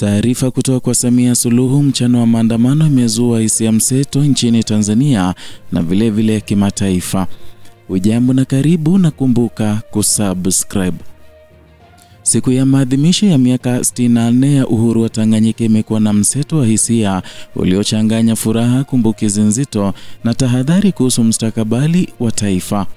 Taarifa kutoka kwa Samia Suluhu mchana wa maandamano imezua hisia mseto nchini Tanzania na vilevile kimataifa. Ujambo na karibu, na kumbuka kusubscribe. Siku ya maadhimisho ya miaka 64 ya uhuru wa Tanganyika imekuwa na mseto wa hisia uliochanganya furaha, kumbukizi nzito na tahadhari kuhusu mustakabali wa taifa.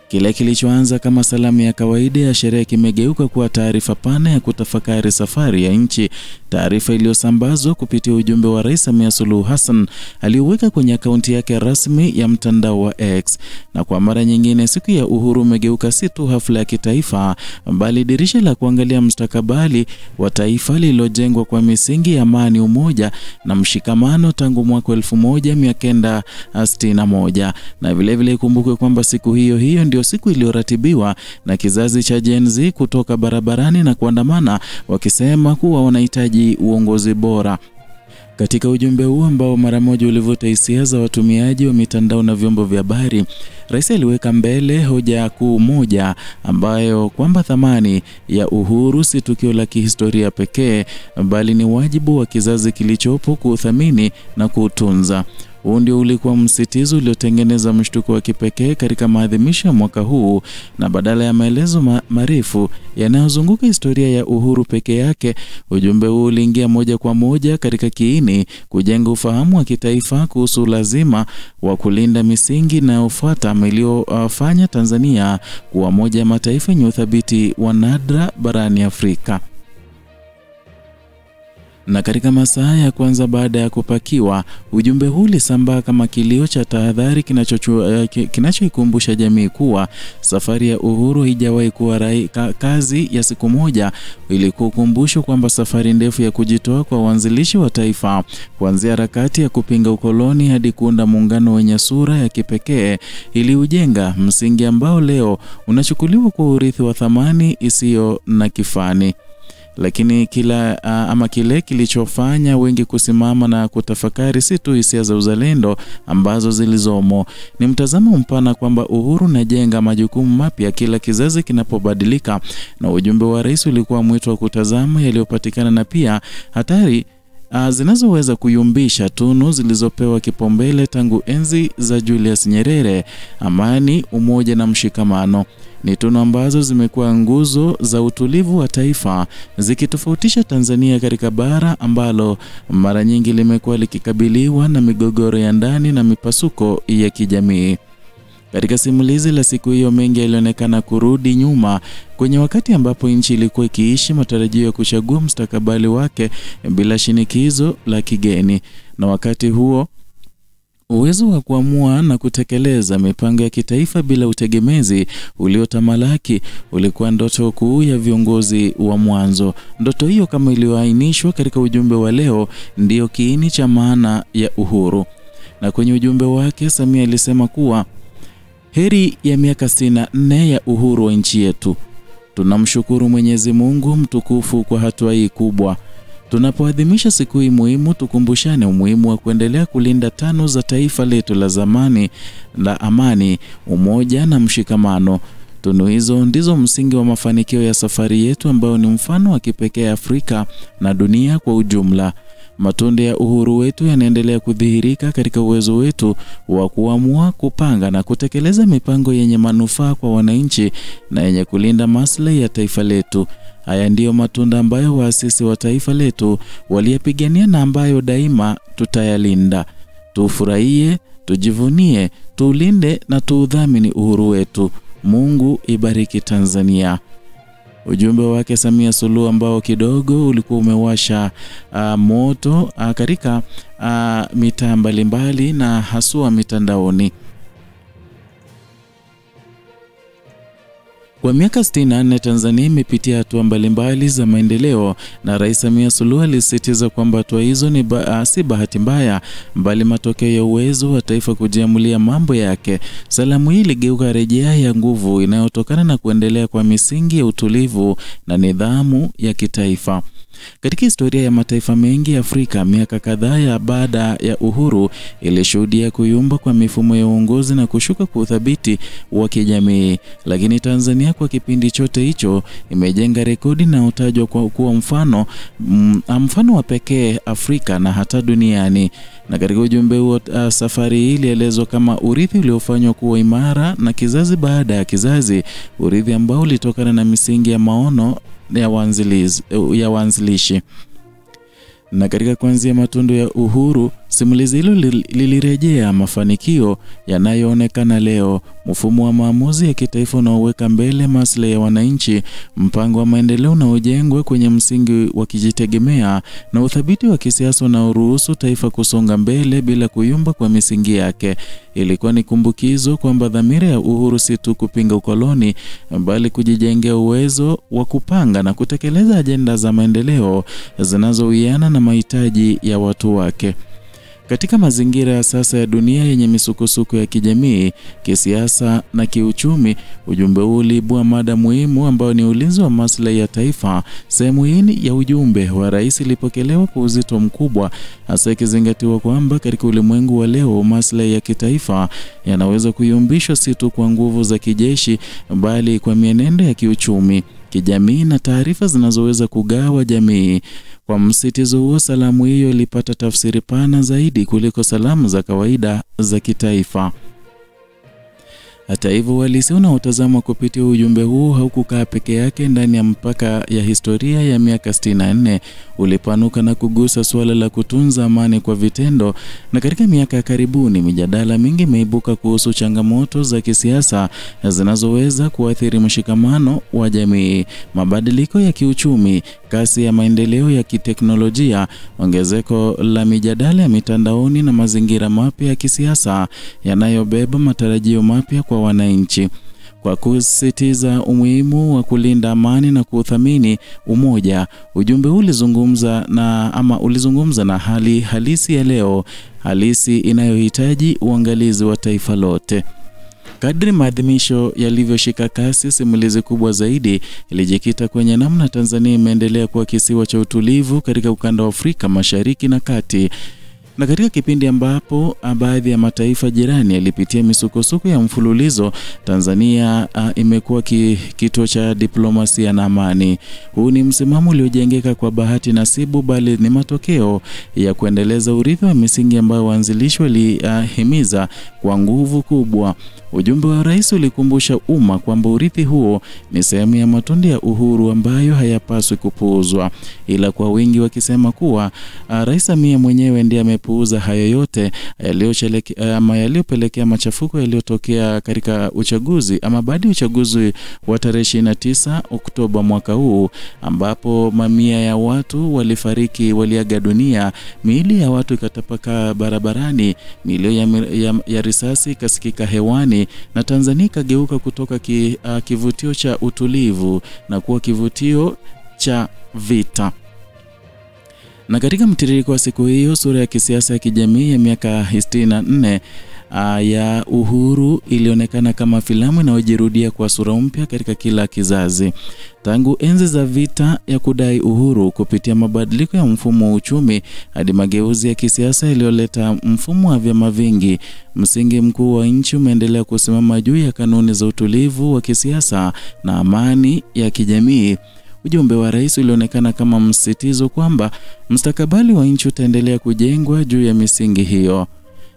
Kile kilichoanza kama salamu ya kawaida ya sherehe kimegeuka kuwa taarifa pana ya kutafakari safari ya nchi, taarifa iliyosambazwa kupitia ujumbe wa Rais Samia Suluhu Hassan alioweka kwenye akaunti yake rasmi ya mtandao wa X. Na kwa mara nyingine, siku ya uhuru umegeuka si tu hafla ya kitaifa, bali dirisha la kuangalia mustakabali wa taifa lililojengwa kwa misingi ya amani, umoja na mshikamano tangu mwaka 1961. Na vilevile ikumbukwe kwamba siku hiyo ndio siku iliyoratibiwa na kizazi cha Gen Z kutoka barabarani na kuandamana wakisema kuwa wanahitaji uongozi bora. Katika ujumbe huu ambao mara moja ulivuta hisia za watumiaji wa mitandao na vyombo vya habari, Rais aliweka mbele hoja kuu moja ambayo kwamba thamani ya uhuru si tukio la kihistoria pekee, bali ni wajibu wa kizazi kilichopo kuuthamini na kuutunza. Huu ndio ulikuwa msitizo uliotengeneza mshtuko wa kipekee katika maadhimisho ya mwaka huu, na badala ya maelezo marefu yanayozunguka historia ya uhuru peke yake, ujumbe huu uliingia moja kwa moja katika kiini, kujenga ufahamu wa kitaifa kuhusu lazima wa kulinda misingi inayofuata iliyofanya Tanzania kuwa moja ya mataifa yenye uthabiti wa nadra barani Afrika. Na katika masaa ya kwanza baada ya kupakiwa, ujumbe huu ulisambaa kama kilio cha tahadhari kinachoikumbusha jamii kuwa safari ya uhuru haijawahi kuwa kazi ya siku moja. Ilikuwa ukumbusho kwamba safari ndefu ya kujitoa kwa uanzilishi wa taifa, kuanzia harakati ya kupinga ukoloni hadi kuunda muungano wenye sura ya kipekee, iliujenga msingi ambao leo unachukuliwa kwa urithi wa thamani isiyo na kifani. Lakini kile kilichofanya wengi kusimama na kutafakari si tu hisia za uzalendo ambazo zilizomo, ni mtazamo mpana kwamba uhuru unajenga majukumu mapya kila kizazi kinapobadilika. Na ujumbe wa Rais ulikuwa mwito wa kutazama yaliyopatikana na pia hatari zinazoweza kuyumbisha tunu zilizopewa kipaumbele tangu enzi za Julius Nyerere: amani, umoja na mshikamano. Ni tunu ambazo zimekuwa nguzo za utulivu wa taifa, zikitofautisha Tanzania katika bara ambalo mara nyingi limekuwa likikabiliwa na migogoro ya ndani na mipasuko ya kijamii. Katika simulizi la siku hiyo, mengi yalionekana kurudi nyuma kwenye wakati ambapo nchi ilikuwa ikiishi matarajio ya kuchagua mustakabali wake bila shinikizo la kigeni. Na wakati huo, uwezo wa kuamua na kutekeleza mipango ya kitaifa bila utegemezi uliotamalaki ulikuwa ndoto kuu ya viongozi wa mwanzo. Ndoto hiyo, kama iliyoainishwa katika ujumbe wa leo, ndiyo kiini cha maana ya uhuru. Na kwenye ujumbe wake, Samia alisema kuwa heri ya miaka 64 ya uhuru wa nchi yetu. Tunamshukuru Mwenyezi Mungu mtukufu kwa hatua hii kubwa. Tunapoadhimisha siku hii muhimu, tukumbushane umuhimu wa kuendelea kulinda tano za taifa letu la zamani la amani, umoja na mshikamano. Tunu hizo ndizo msingi wa mafanikio ya safari yetu, ambayo ni mfano wa kipekee Afrika na dunia kwa ujumla. Matunda ya uhuru wetu yanaendelea kudhihirika katika uwezo wetu wa kuamua, kupanga na kutekeleza mipango yenye manufaa kwa wananchi na yenye kulinda maslahi ya taifa letu. Haya ndiyo matunda ambayo waasisi wa taifa letu waliyapigania na ambayo daima tutayalinda. Tufurahie, tujivunie, tulinde na tuudhamini uhuru wetu. Mungu ibariki Tanzania. Ujumbe wake Samia Suluhu ambao kidogo ulikuwa umewasha moto katika mitaa mbalimbali na haswa mitandaoni. Kwa miaka 64 Tanzania imepitia hatua mbalimbali za maendeleo, na Rais Samia Suluhu alisisitiza kwamba hatua hizo si bahati mbaya, bali matokeo ya uwezo wa taifa kujiamulia mambo yake. Salamu hii iligeuka rejea ya nguvu inayotokana na kuendelea kwa misingi ya utulivu na nidhamu ya kitaifa. Katika historia ya mataifa mengi ya Afrika, miaka kadhaa ya baada ya uhuru ilishuhudia kuyumba kwa mifumo ya uongozi na kushuka kwa uthabiti wa kijamii. Lakini Tanzania kwa kipindi chote hicho imejenga rekodi na utajwa kuwa mfano wa pekee Afrika na hata duniani. Na katika ujumbe huo, safari hii ilielezwa kama urithi uliofanywa kuwa imara na kizazi baada ya kizazi, urithi ambao ulitokana na misingi ya maono ya waanzilishi. Na katika kuanzia matundu ya uhuru, simulizi hilo lilirejea mafanikio yanayoonekana leo, mfumo wa maamuzi ya kitaifa unaoweka mbele maslahi ya wananchi, mpango wa maendeleo unaojengwa kwenye msingi wa kujitegemea, na uthabiti wa kisiasa unaoruhusu taifa kusonga mbele bila kuyumba kwa misingi yake. Ilikuwa ni kumbukizo kwamba dhamira ya uhuru si tu kupinga ukoloni, bali kujijengea uwezo wa kupanga na kutekeleza ajenda za maendeleo zinazowiana na mahitaji ya watu wake. Katika mazingira ya sasa ya dunia yenye misukosuko ya kijamii, kisiasa na kiuchumi, ujumbe huu uliibua mada muhimu ambayo ni ulinzi wa maslahi ya taifa. Sehemu hii ya ujumbe wa rais ilipokelewa kwa uzito mkubwa, hasa ikizingatiwa kwamba katika ulimwengu wa leo maslahi ya kitaifa yanaweza kuyumbishwa si tu kwa nguvu za kijeshi, bali kwa mienendo ya kiuchumi, kijamii na taarifa zinazoweza kugawa jamii. Kwa msitizo huo, salamu hiyo ilipata tafsiri pana zaidi kuliko salamu za kawaida za kitaifa. Hata hivyo, uhalisia unaotazama kupitia ujumbe huu haukukaa peke yake ndani ya mpaka ya historia ya miaka 64. Ulipanuka na kugusa suala la kutunza amani kwa vitendo, na katika miaka ya karibuni mijadala mingi imeibuka kuhusu changamoto za kisiasa zinazoweza kuathiri mshikamano wa jamii. Mabadiliko ya kiuchumi, kasi ya maendeleo ya kiteknolojia, ongezeko la mijadala ya mitandaoni na mazingira mapya ya kisiasa yanayobeba matarajio mapya kwa wananchi. Kwa kusisitiza umuhimu wa kulinda amani na kuthamini umoja, ujumbe huu ulizungumza na hali halisi ya leo, halisi inayohitaji uangalizi wa taifa lote. Kadri maadhimisho yalivyoshika kasi, simulizi kubwa zaidi ilijikita kwenye namna Tanzania imeendelea kuwa kisiwa cha utulivu katika ukanda wa Afrika Mashariki na Kati. Na katika kipindi ambapo baadhi ya mataifa jirani yalipitia misukosuko ya mfululizo, Tanzania imekuwa kituo cha diplomasia na amani. Huu ni msimamo uliojengeka kwa bahati nasibu, bali ni matokeo ya kuendeleza urithi wa misingi ambayo waanzilishi walihimiza kwa nguvu kubwa. Ujumbe wa rais ulikumbusha umma kwamba urithi huo ni sehemu ya matunda ya uhuru ambayo hayapaswi kupuuzwa, ila kwa wingi wakisema kuwa Rais Samia mwenyewe ndiye amepuuza hayo yote yaliyopelekea machafuko yaliyotokea katika uchaguzi baada ya uchaguzi wa tarehe 29 Oktoba mwaka huu, ambapo mamia ya watu waliaga dunia, miili ya watu ikatapakaa barabarani, milio ya risasi ikasikika hewani, na Tanzania ikageuka kutoka kivutio cha utulivu na kuwa kivutio cha vita. Na katika mtiririko wa siku hiyo, sura ya kisiasa ya kijamii ya miaka 64 ya uhuru ilionekana kama filamu inayojirudia kwa sura mpya katika kila kizazi. Tangu enzi za vita ya kudai uhuru, kupitia mabadiliko ya mfumo wa uchumi hadi mageuzi ya kisiasa yaliyoleta mfumo wa vyama vingi, msingi mkuu wa nchi umeendelea kusimama juu ya kanuni za utulivu wa kisiasa na amani ya kijamii. Ujumbe wa rais ulionekana kama msisitizo kwamba mustakabali wa nchi utaendelea kujengwa juu ya misingi hiyo.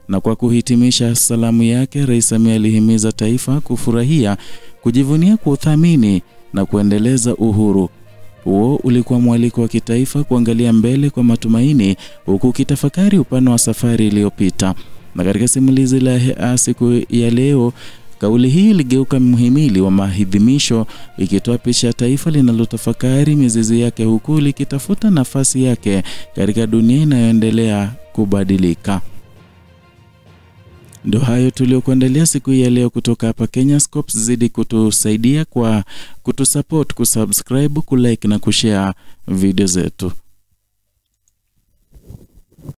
Na kwa kuhitimisha salamu yake, Rais Samia alihimiza taifa kufurahia, kujivunia, kuthamini na kuendeleza uhuru. Huo ulikuwa mwaliko wa kitaifa kuangalia mbele kwa matumaini, huku kitafakari upana wa safari iliyopita. Na katika simulizi la siku ya leo, kauli hii iligeuka mhimili wa maadhimisho, ikitoa picha ya taifa linalotafakari mizizi yake huku likitafuta nafasi yake katika dunia inayoendelea kubadilika. Ndio hayo tuliokuandalia siku ya leo kutoka hapa Kenyascope. Zidi kutusaidia kwa kutusupport, kusubscribe, kulike na kushare video zetu.